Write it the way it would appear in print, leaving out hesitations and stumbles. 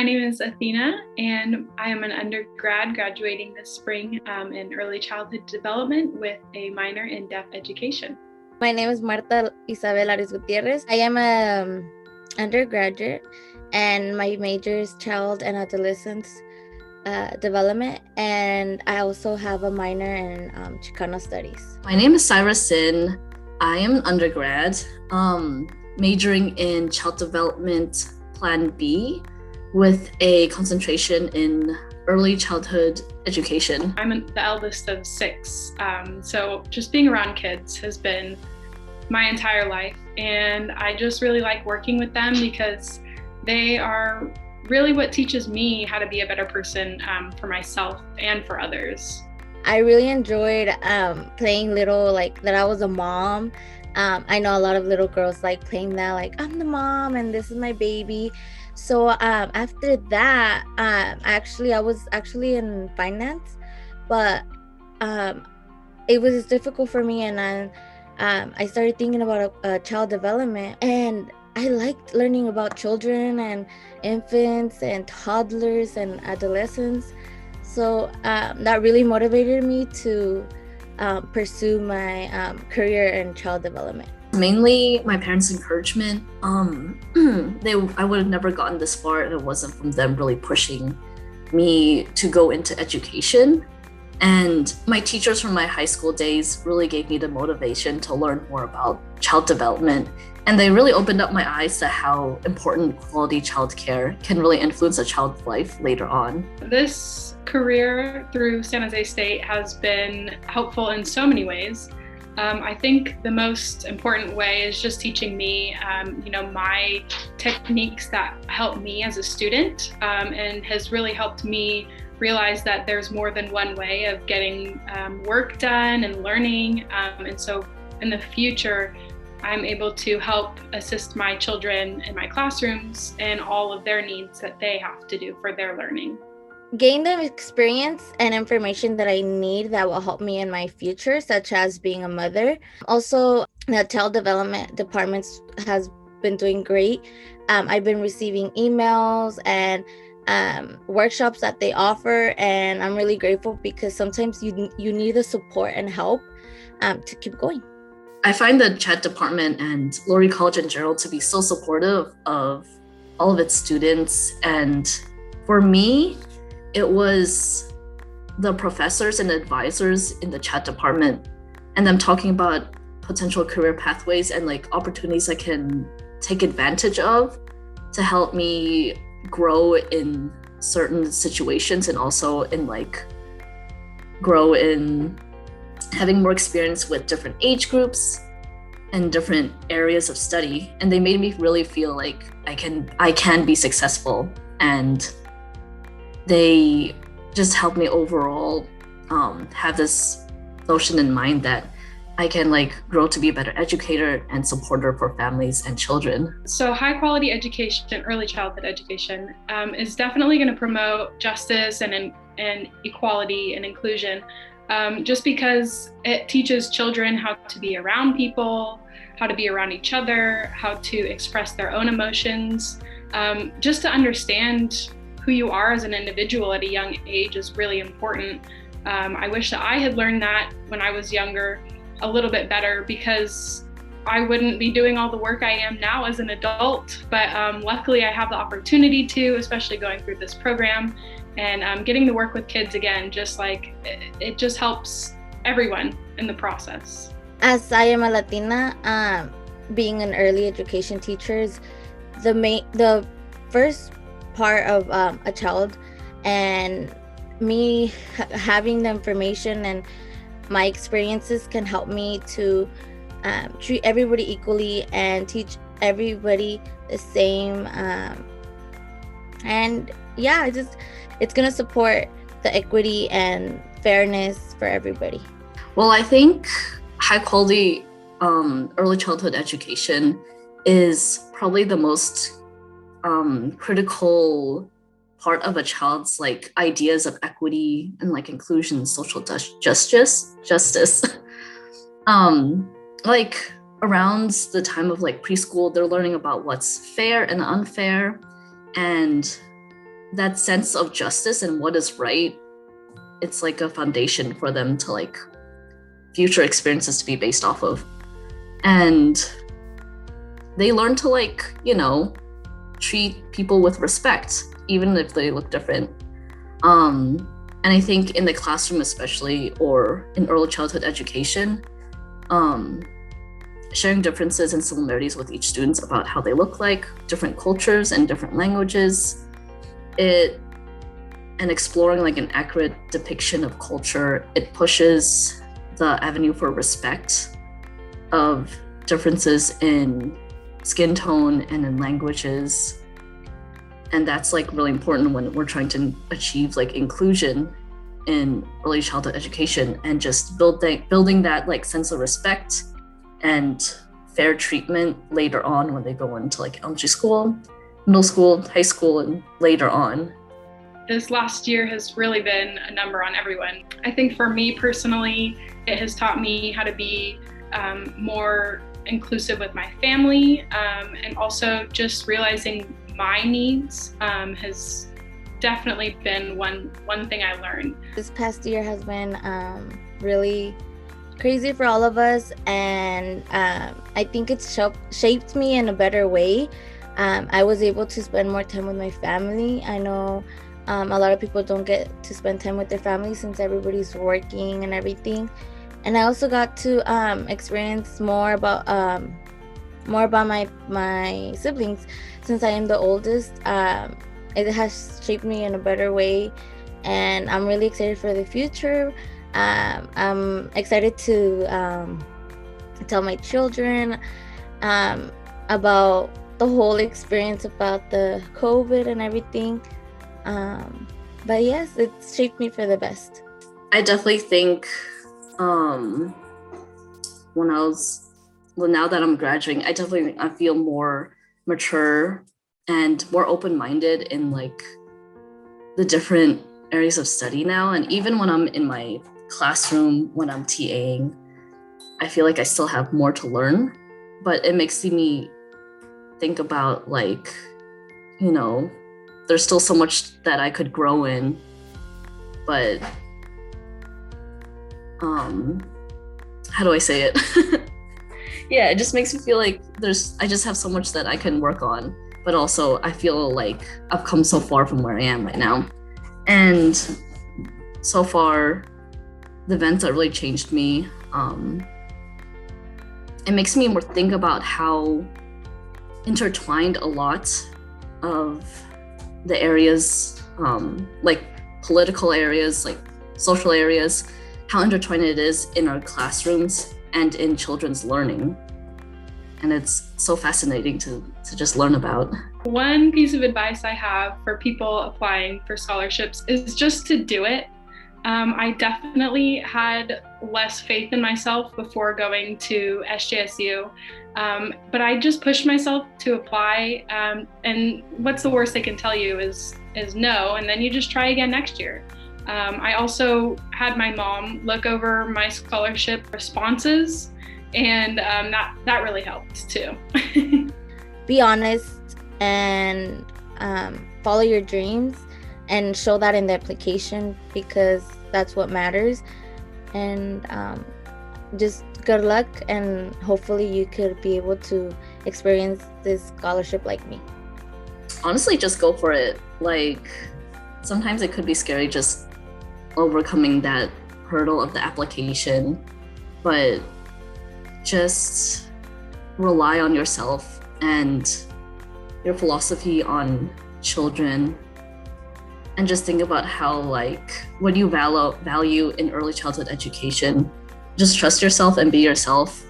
My name is Athena, and I am an undergrad graduating this spring in early childhood development with a minor in deaf education. My name is Marta Isabel Larios Gutierrez. I am an undergraduate, and my major is Child and Adolescent Development, and I also have a minor in Chicano Studies. My name is Cyra. I am an undergrad, majoring in Child Development Plan B with a concentration in early childhood education. I'm the eldest of 6, so just being around kids has been my entire life, and I just really like working with them because they are really what teaches me how to be a better person for myself and for others. I really enjoyed playing little, that I was a mom. I know a lot of little girls like playing that, I'm the mom and this is my baby. So after that, I was actually in finance, but it was difficult for me, and I started thinking about child development, and I liked learning about children and infants and toddlers and adolescents. So that really motivated me to pursue my career in child development. Mainly my parents' encouragement. I would have never gotten this far if it wasn't from them really pushing me to go into education. And my teachers from my high school days really gave me the motivation to learn more about child development. And they really opened up my eyes to how important quality childcare can really influence a child's life later on. This career through San Jose State has been helpful in so many ways. I think the most important way is just teaching me, my techniques that help me as a student, and has really helped me realize that there's more than one way of getting work done and learning. And so in the future, I'm able to help assist my children in my classrooms and all of their needs that they have to do for their learning. Gain the experience and information that I need that will help me in my future, such as being a mother. Also, the child development department has been doing great. I've been receiving emails and workshops that they offer, and I'm really grateful because sometimes you need the support and help to keep going. I find the ChAD department and Lurie College and ChAD to be so supportive of all of its students. And for me, it was the professors and advisors in the ChAD department and them talking about potential career pathways and opportunities I can take advantage of to help me grow in certain situations, and also in grow in having more experience with different age groups and different areas of study. And they made me really feel like I can be successful, and they just helped me overall have this notion in mind that I can grow to be a better educator and supporter for families and children. So high quality education, early childhood education, is definitely going to promote justice and equality and inclusion, just because it teaches children how to be around people, how to be around each other, how to express their own emotions, just to understand who you are as an individual at a young age is really important. I wish that I had learned that when I was younger a little bit better, because I wouldn't be doing all the work I am now as an adult. But luckily I have the opportunity to, especially going through this program and getting to work with kids again, it just helps everyone in the process. As I am a Latina, being an early education teacher is the first part of a child, and me having the information and my experiences can help me to treat everybody equally and teach everybody the same, and it's gonna support the equity and fairness for everybody. Well, I think high quality early childhood education is probably the most critical part of a child's ideas of equity and inclusion, social justice. Around the time of preschool, they're learning about what's fair and unfair, and that sense of justice and what is right, it's like a foundation for them to like future experiences to be based off of. And they learn to like, you know, treat people with respect, even if they look different. And I think in the classroom especially, or in early childhood education, sharing differences and similarities with each student about how they look like, different cultures and different languages, and exploring like an accurate depiction of culture, it pushes the avenue for respect of differences in skin tone and in languages. And that's like really important when we're trying to achieve like inclusion in early childhood education, and just building that like sense of respect and fair treatment later on when they go into like elementary school, middle school, high school, and later on. This last year has really been a number on everyone. I think for me personally, it has taught me how to be more inclusive with my family, and also just realizing my needs has definitely been one thing I learned. This past year has been really crazy for all of us, and I think it's shaped me in a better way. I was able to spend more time with my family. I know a lot of people don't get to spend time with their family since everybody's working and everything. And I also got to experience more about my siblings, since I am the oldest. It has shaped me in a better way, and I'm really excited for the future. I'm excited to tell my children about the whole experience about the COVID and everything. But yes, it's shaped me for the best. I definitely think now that I'm graduating, I feel more mature and more open-minded in like the different areas of study now. And even when I'm in my classroom, when I'm TAing, I feel like I still have more to learn, but it makes me think about like, you know, there's still so much that I could grow in, but how do I say it? Yeah, it just makes me feel like I just have so much that I can work on, but also I feel like I've come so far from where I am right now. And so far, the events that really changed me, it makes me more think about how intertwined a lot of the areas, like political areas, like social areas, how intertwined it is in our classrooms and in children's learning. And it's so fascinating to just learn about. One piece of advice I have for people applying for scholarships is just to do it. I definitely had less faith in myself before going to SJSU, but I just pushed myself to apply. And what's the worst they can tell you is no, and then you just try again next year. I also had my mom look over my scholarship responses, and that really helped too. Be honest and follow your dreams and show that in the application, because that's what matters. And just good luck, and hopefully you could be able to experience this scholarship like me. Honestly, just go for it. Like, sometimes it could be scary just overcoming that hurdle of the application, but just rely on yourself and your philosophy on children, and just think about how like what you value in early childhood education. Just trust yourself and be yourself,